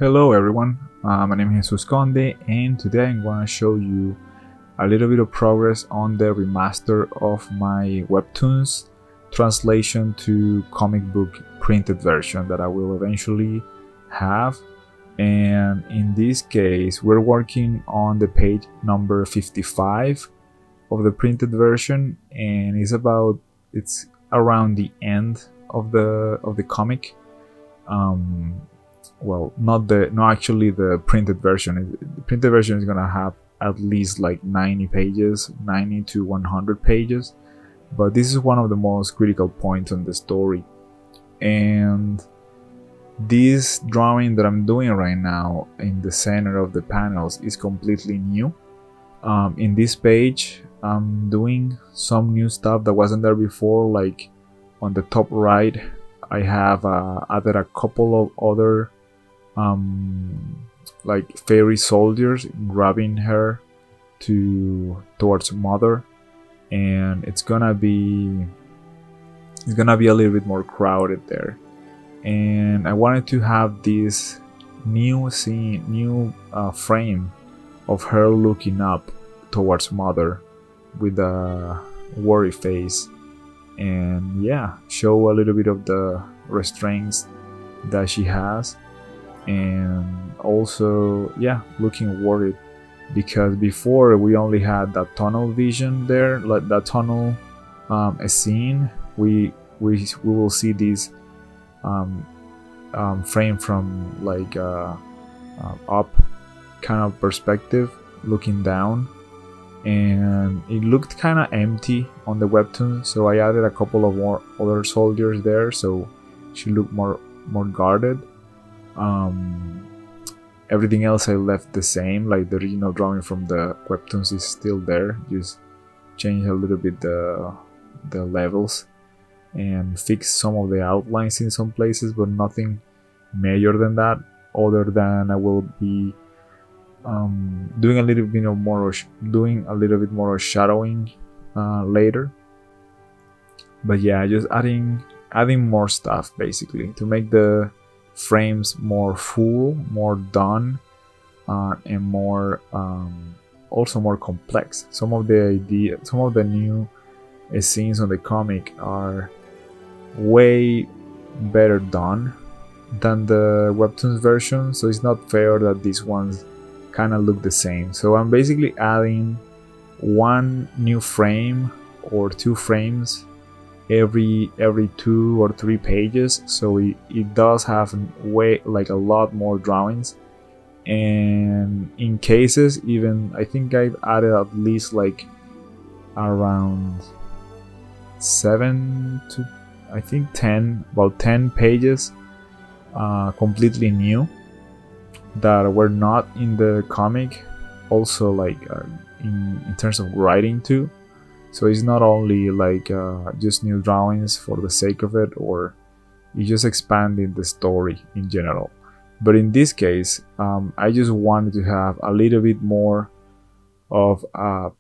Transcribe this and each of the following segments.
Hello everyone, my name is Jesus Conde and today I'm going to show you a little bit of progress on the remaster of my Webtoons translation to comic book printed version that I will eventually have. And in this case we're working on the page number 55 of the printed version, and it's around the end of the comic. Not actually the printed version. The printed version is gonna have at least like 90 pages, 90 to 100 pages, but this is one of the most critical points on the story. And this drawing that I'm doing right now in the center of the panels is completely new. In this page I'm doing some new stuff that wasn't there before. Like on the top right I have added a couple of other like fairy soldiers grabbing her towards Mother, and it's gonna be a little bit more crowded there. And I wanted to have this new frame of her looking up towards Mother with a worry face, and yeah, show a little bit of the restraints that she has, and also looking worried, because before we only had that tunnel vision there, like that tunnel scene. We will see this frame from like up kind of perspective, looking down, and it looked kind of empty on the webtoon, so I added a couple of more other soldiers there so she looked more guarded. Everything else I left the same, like the original drawing from the webtoons is still there, just change a little bit the levels and fix some of the outlines in some places, but nothing major than that, other than I will be doing a little bit more shadowing later. But yeah, just adding more stuff basically to make the frames more full, more done, and more also more complex. Some of the new scenes on the comic are way better done than the webtoons version, so it's not fair that these ones kind of look the same. So I'm basically adding one new frame or two frames every 2 or 3 pages, so it does have a lot more drawings. And in cases, even I think I've added at least like around 7 to I think 10, about 10 pages completely new that were not in the comic, also like in terms of writing too. So it's not only like just new drawings for the sake of it, or you just expanding the story in general. But in this case, I just wanted to have a little bit more of a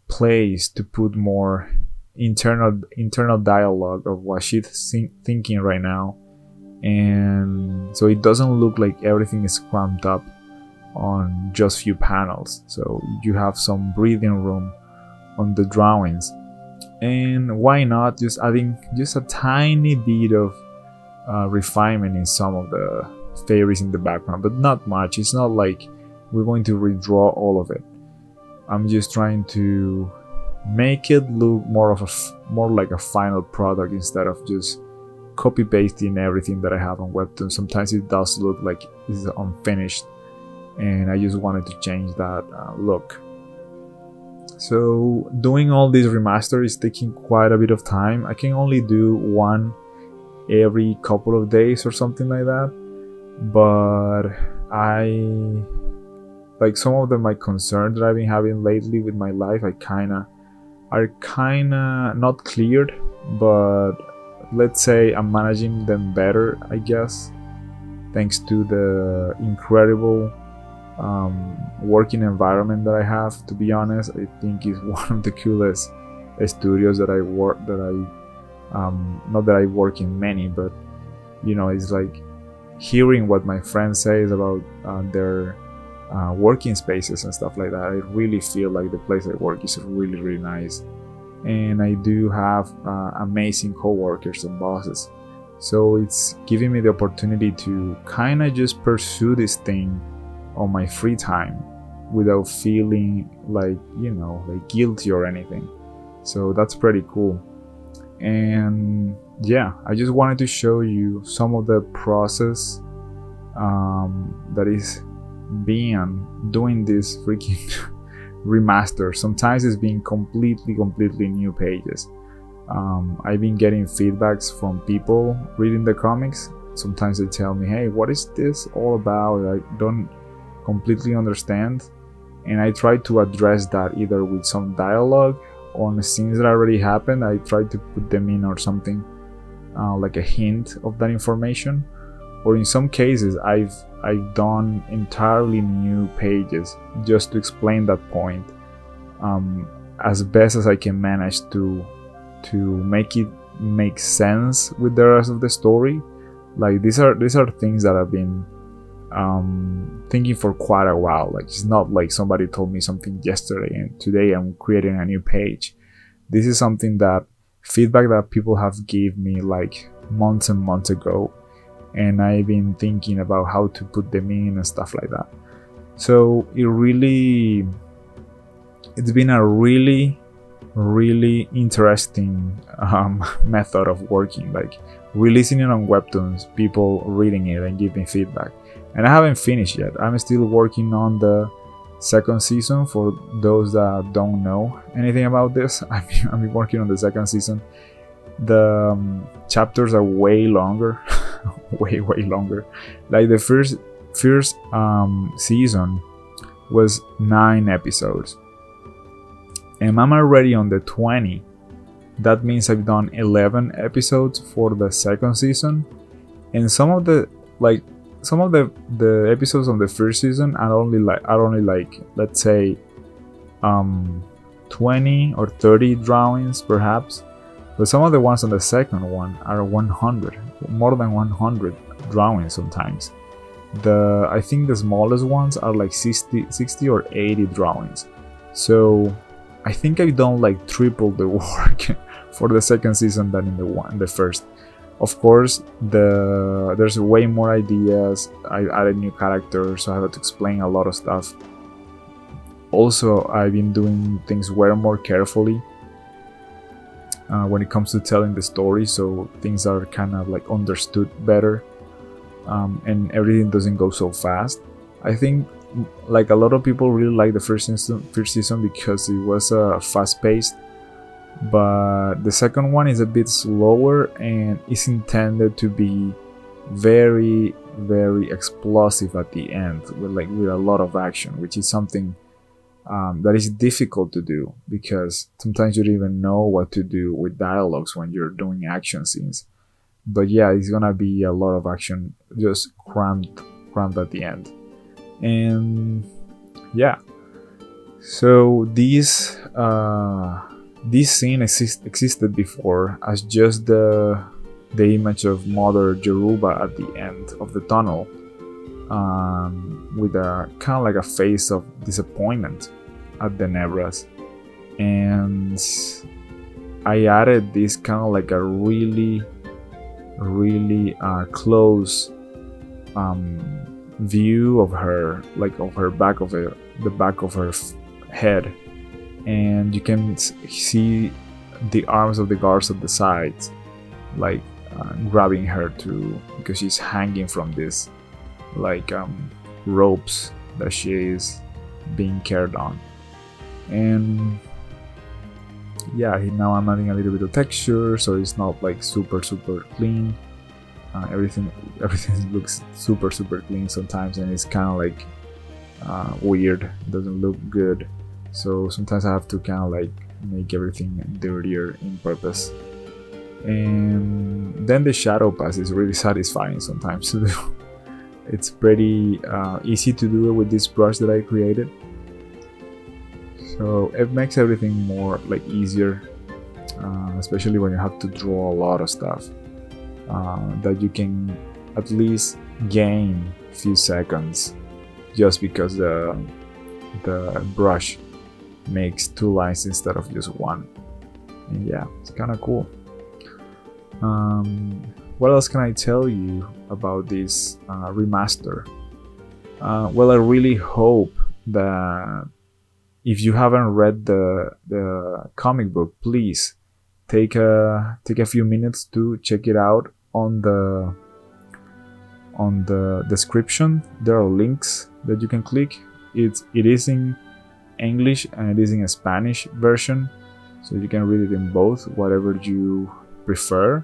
place to put more internal dialogue of what she's thinking right now, and so it doesn't look like everything is cramped up on just few panels. So you have some breathing room on the drawings. And why not just adding just a tiny bit of refinement in some of the fairies in the background, but not much. It's not like we're going to redraw all of it. I'm just trying to make it look more like a final product instead of just copy pasting everything that I have on Webtoon. Sometimes it does look like it's unfinished, and I just wanted to change that look. So doing all this remaster is taking quite a bit of time. I can only do one every couple of days or something like that, but some of my concerns that I've been having lately with my life are kinda not cleared, but let's say I'm managing them better, I guess, thanks to the incredible working environment that I have. To be honest, I think it's one of the coolest studios that I not that I work in many, but it's like hearing what my friends say about their working spaces and stuff like that, I really feel like the place I work is really, really nice. And I do have amazing coworkers and bosses. So it's giving me the opportunity to kind of just pursue this thing on my free time without feeling like, like guilty or anything. So that's pretty cool. And yeah, I just wanted to show you some of the process that is being doing this freaking remaster. Sometimes it's being completely new pages. I've been getting feedbacks from people reading the comics. Sometimes they tell me, hey, what is this all about? I don't completely understand. And I try to address that either with some dialogue on the scenes that already happened. I try to put them in or something, like a hint of that information. Or in some cases, I've done entirely new pages just to explain that point, as best as I can manage to make it make sense with the rest of the story. Like these are things that I've been thinking for quite a while. Like it's not like somebody told me something yesterday and today I'm creating a new page. This is something that feedback that people have gave me like months and months ago, and I've been thinking about how to put them in and stuff like that. So it's been a really interesting method of working, like releasing it on Webtoons, people reading it and giving feedback. And I haven't finished yet. I'm still working on the second season. For those that don't know anything about this, I've been working on the second season. The chapters are way longer, way longer. Like the first season was 9 episodes, and I'm already on the 20. That means I've done 11 episodes for the second season, and some of the episodes on the first season are only like let's say 20 or 30 drawings perhaps, but some of the ones on the second one are 100, more than 100 drawings sometimes. I think the smallest ones are like 60 or 80 drawings. So I think I've done like triple the work for the second season than in the first. Of course, there's way more ideas. I added new characters, so I had to explain a lot of stuff. Also, I've been doing things way more carefully when it comes to telling the story, so things are kind of like understood better, and everything doesn't go so fast. I think like a lot of people really like the first season because it was fast-paced. But the second one is a bit slower and is intended to be very explosive at the end with a lot of action, which is something that is difficult to do because sometimes you don't even know what to do with dialogues when you're doing action scenes. But yeah, it's gonna be a lot of action just crammed at the end. And yeah, so this scene existed before as just the image of Mother Yoruba at the end of the tunnel, with a kind of like a face of disappointment at Denebra's. And I added this kind of like a really close view of her, like of her back of the back of her head, and you can see the arms of the guards at the sides, like grabbing her too, because she's hanging from this like ropes that she is being carried on. And yeah, now I'm adding a little bit of texture, so it's not like super clean. Everything looks super clean sometimes, and it's kind of like weird. It doesn't look good, so sometimes I have to kind of like make everything dirtier in purpose. And then the shadow pass is really satisfying sometimes to do. It's pretty easy to do it with this brush that I created, so it makes everything more like easier, especially when you have to draw a lot of stuff, that you can at least gain a few seconds just because the brush makes 2 lines instead of just 1. And yeah, it's kind of cool. What else can I tell you about this remaster? Well, I really hope that if you haven't read the comic book, please take a few minutes to check it out. On the description there are links that you can click. It is in English and it is in a Spanish version, so you can read it in both, whatever you prefer.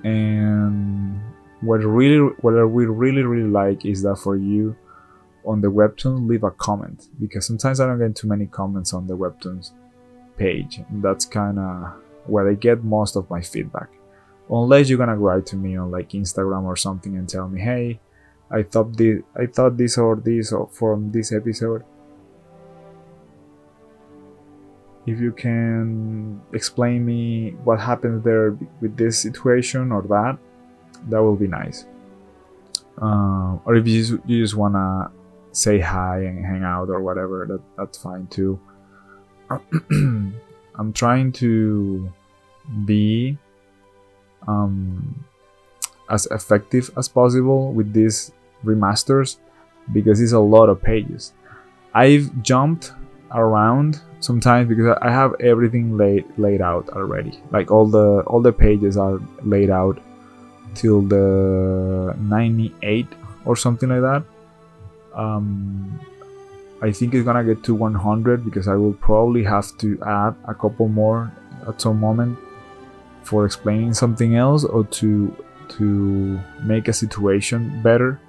And what I really like is that for you on the Webtoon, leave a comment, because sometimes I don't get too many comments on the Webtoons page, and that's kind of where I get most of my feedback. Unless you're gonna write to me on like Instagram or something and tell me, hey, I thought this or this or from this episode. If you can explain me what happened there with this situation or that will be nice. Or if you just wanna say hi and hang out or whatever, that's fine too. I'm trying to be as effective as possible with these remasters because it's a lot of pages. I've jumped around sometimes because I have everything laid out already. Like all the pages are laid out till the 98 or something like that. I think it's gonna get to 100 because I will probably have to add a couple more at some moment for explaining something else or to make a situation better.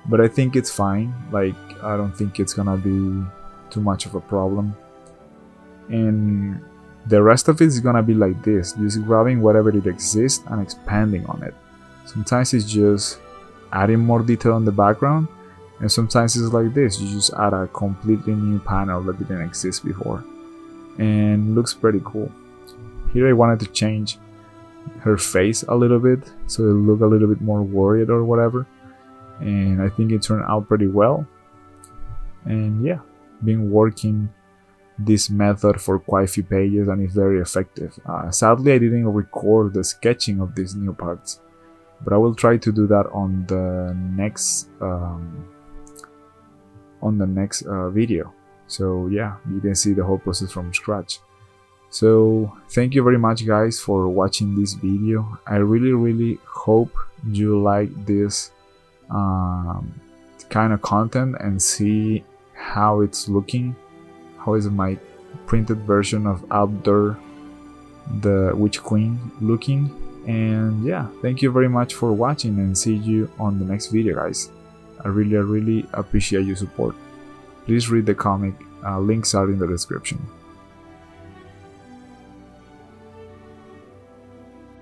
But I think it's fine. Like, I don't think it's gonna be too much of a problem. And the rest of it is gonna be like this, just grabbing whatever it exists and expanding on it. Sometimes it's just adding more detail on the background, and sometimes it's like this, you just add a completely new panel that didn't exist before, and looks pretty cool. Here I wanted to change her face a little bit so it look a little bit more worried or whatever, and I think it turned out pretty well. And yeah, been working this method for quite a few pages and it's very effective. Sadly, I didn't record the sketching of these new parts, but I will try to do that on the next video. So yeah, you can see the whole process from scratch. So thank you very much guys for watching this video. I really hope you like this kind of content and see how it's looking. How is my printed version of Albdur, the Witch Queen, looking? And yeah, thank you very much for watching and see you on the next video guys. I really appreciate your support. Please read the comic, links are in the description.